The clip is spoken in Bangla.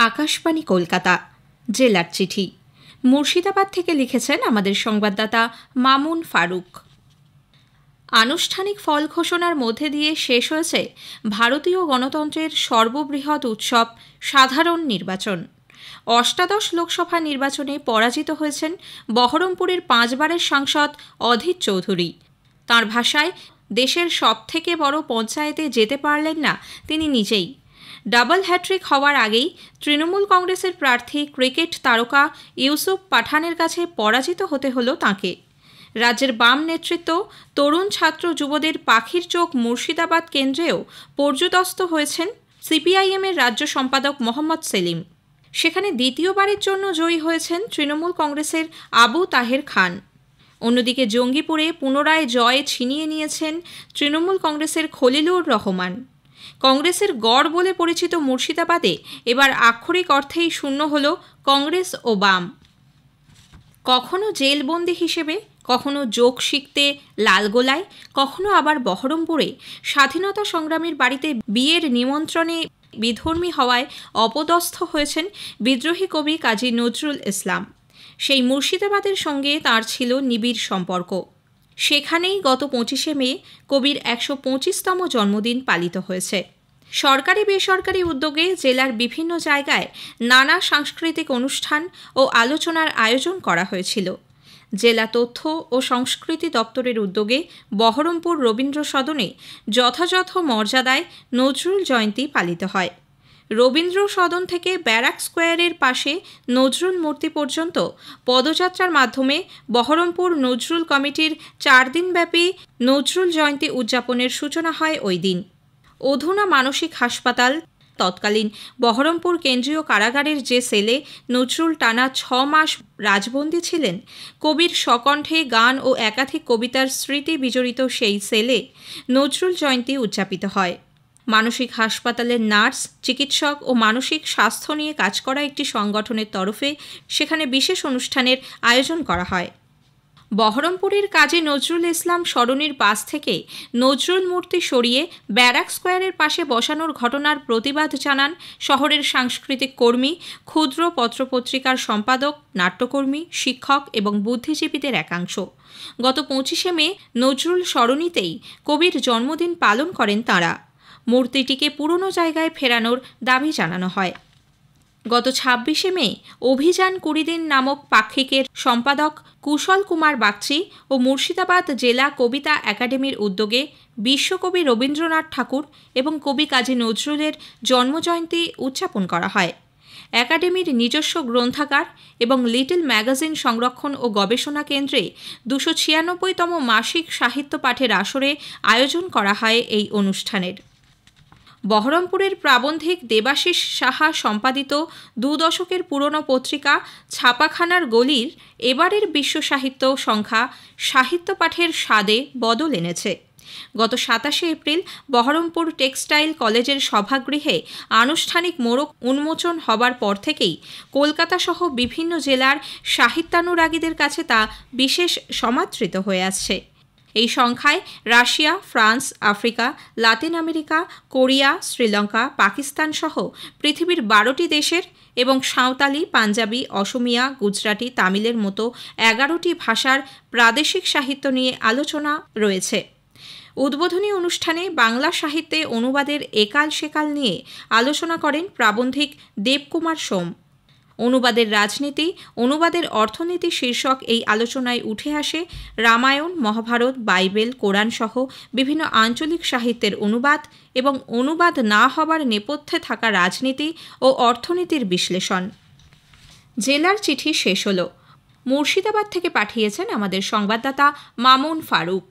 আকাশবাণী কলকাতা জেলার চিঠি মুর্শিদাবাদ থেকে লিখেছেন আমাদের সংবাদদাতা মামুন ফারুক। আনুষ্ঠানিক ফল ঘোষণার মধ্যে দিয়ে শেষ হয়েছে ভারতীয় গণতন্ত্রের সর্ববৃহৎ উৎসব সাধারণ নির্বাচন। অষ্টাদশ লোকসভা নির্বাচনে পরাজিত হয়েছেন বহরমপুরের 5 বারের সাংসদ অধীর চৌধুরী। তাঁর ভাষায়, দেশের সবথেকে বড় পঞ্চায়েতে যেতে পারলেন না তিনি নিজেই। ডাবল হ্যাট্রিক হওয়ার আগেই তৃণমূল কংগ্রেসের প্রার্থী ক্রিকেট তারকা ইউসুফ পাঠানের কাছে পরাজিত হতে হলো তাঁকে। রাজ্যের বাম নেতৃত্ব তরুণ ছাত্র যুবদের পাখির চোখ মুর্শিদাবাদ কেন্দ্রেও পর্যুদস্ত হয়েছেন সিপিআইএমের রাজ্য সম্পাদক মোহাম্মদ সেলিম। সেখানে দ্বিতীয়বারের জন্য জয়ী হয়েছেন তৃণমূল কংগ্রেসের আবু তাহের খান। অন্যদিকে জঙ্গিপুরে পুনরায় জয় ছিনিয়ে নিয়েছেন তৃণমূল কংগ্রেসের খলিলুর রহমান। কংগ্রেসের গড় বলে পরিচিত মুর্শিদাবাদে এবার আক্ষরিক অর্থেই শূন্য হল কংগ্রেস ও বাম। কখনো জেলবন্দি হিসেবে, কখনো যোগ শিখতে লালগোলায়, কখনো আবার বহরমপুরে স্বাধীনতা সংগ্রামীর বাড়িতে বিয়ের নিমন্ত্রণে বিধর্মী হওয়ায় অপদস্থ হয়েছেন বিদ্রোহী কবি কাজী নজরুল ইসলাম। সেই মুর্শিদাবাদের সঙ্গে তাঁর ছিল নিবিড় সম্পর্ক। সেখানেই গত 25শে মে কবির 125তম জন্মদিন পালিত হয়েছে। সরকারি বেসরকারি উদ্যোগে জেলার বিভিন্ন জায়গায় নানা সাংস্কৃতিক অনুষ্ঠান ও আলোচনার আয়োজন করা হয়েছিল। জেলা তথ্য ও সংস্কৃতি দপ্তরের উদ্যোগে বহরমপুর রবীন্দ্র সদনে যথাযথ মর্যাদায় নজরুল জয়ন্তী পালিত হয়। রবীন্দ্র সদন থেকে ব্যারাক স্কোয়ারের পাশে নজরুল মূর্তি পর্যন্ত পদযাত্রার মাধ্যমে বহরমপুর নজরুল কমিটির 4 দিনব্যাপী নজরুল জয়ন্তী উদযাপনের সূচনা হয় ওই দিন। অধুনা মানসিক হাসপাতাল তৎকালীন বহরমপুর কেন্দ্রীয় কারাগারের যে সেলে নজরুল টানা 6 মাস রাজবন্দী ছিলেন, কবির স্বকণ্ঠে গান ও একাধিক কবিতার স্মৃতি বিজড়িত সেই সেলে নজরুল জয়ন্তী উদযাপিত হয়। মানসিক হাসপাতালের নার্স, চিকিৎসক ও মানসিক স্বাস্থ্য নিয়ে কাজ করা একটি সংগঠনের তরফে সেখানে বিশেষ অনুষ্ঠানের আয়োজন করা হয়। বহরমপুরের কাজী নজরুল ইসলাম সরণির পাশ থেকে নজরুল মূর্তি সরিয়ে ব্যারাক স্কোয়ারের পাশে বসানোর ঘটনার প্রতিবাদ জানান শহরের সাংস্কৃতিক কর্মী, ক্ষুদ্র পত্রপত্রিকার সম্পাদক, নাট্যকর্মী, শিক্ষক এবং বুদ্ধিজীবীদের একাংশ। গত 25শে মে নজরুল সরণিতেই কবির জন্মদিন পালন করেন তাঁরা। মূর্তিটিকে পুরনো জায়গায় ফেরানোর দাবি জানানো হয়। গত 26শে মে অভিযান 20 দিন নামক পাক্ষিকের সম্পাদক কুশল কুমার বাগচি ও মুর্শিদাবাদ জেলা কবিতা একাডেমির উদ্যোগে বিশ্বকবি রবীন্দ্রনাথ ঠাকুর এবং কবি কাজী নজরুলের জন্মজয়ন্তী উদযাপন করা হয়। একাডেমির নিজস্ব গ্রন্থাগার এবং লিটল ম্যাগাজিন সংরক্ষণ ও গবেষণা কেন্দ্রে 296তম মাসিক সাহিত্য পাঠের আসরে আয়োজন করা হয় এই অনুষ্ঠানের। বহরমপুরের প্রাবন্ধিক দেবাশিস সাহা সম্পাদিত 2 দশকের পুরনো পত্রিকা ছাপাখানার গলির এবারের বিশ্ব সাহিত্য সংখ্যা সাহিত্য পাঠের স্বাদে বদল এনেছে। গত 27শে এপ্রিল বহরমপুর টেক্সটাইল কলেজের সভাগৃহে আনুষ্ঠানিক মোড়ক উন্মোচন হবার পর থেকেই কলকাতা সহ বিভিন্ন জেলার সাহিত্যানুরাগীদের কাছে তা বিশেষ সমাদৃত হয়ে আসছে। এই সংখ্যায় Russia, France, Africa, Latin America, Korea, Sri Lanka, Pakistan সহ পৃথিবীর 12টি দেশের এবং সাঁওতালি, পাঞ্জাবি, অসমিয়া, গুজরাটি, তামিলের মতো 11টি ভাষার প্রাদেশিক সাহিত্য নিয়ে আলোচনা রয়েছে। উদ্বোধনী অনুষ্ঠানে বাংলা সাহিত্যে অনুবাদের একাল সেকাল নিয়ে আলোচনা করেন প্রাবন্ধিক দেবকুমার সোম। অনুবাদের রাজনীতি, অনুবাদের অর্থনীতি শীর্ষক এই আলোচনায় উঠে আসে রামায়ণ, মহাভারত, বাইবেল, কোরআন সহ বিভিন্ন আঞ্চলিক সাহিত্যের অনুবাদ এবং অনুবাদ না হবার নেপথ্যে থাকা রাজনীতি ও অর্থনীতির বিশ্লেষণ। জেলার চিঠি শেষ হল। মুর্শিদাবাদ থেকে পাঠিয়েছেন আমাদের সংবাদদাতা মামুন ফারুক।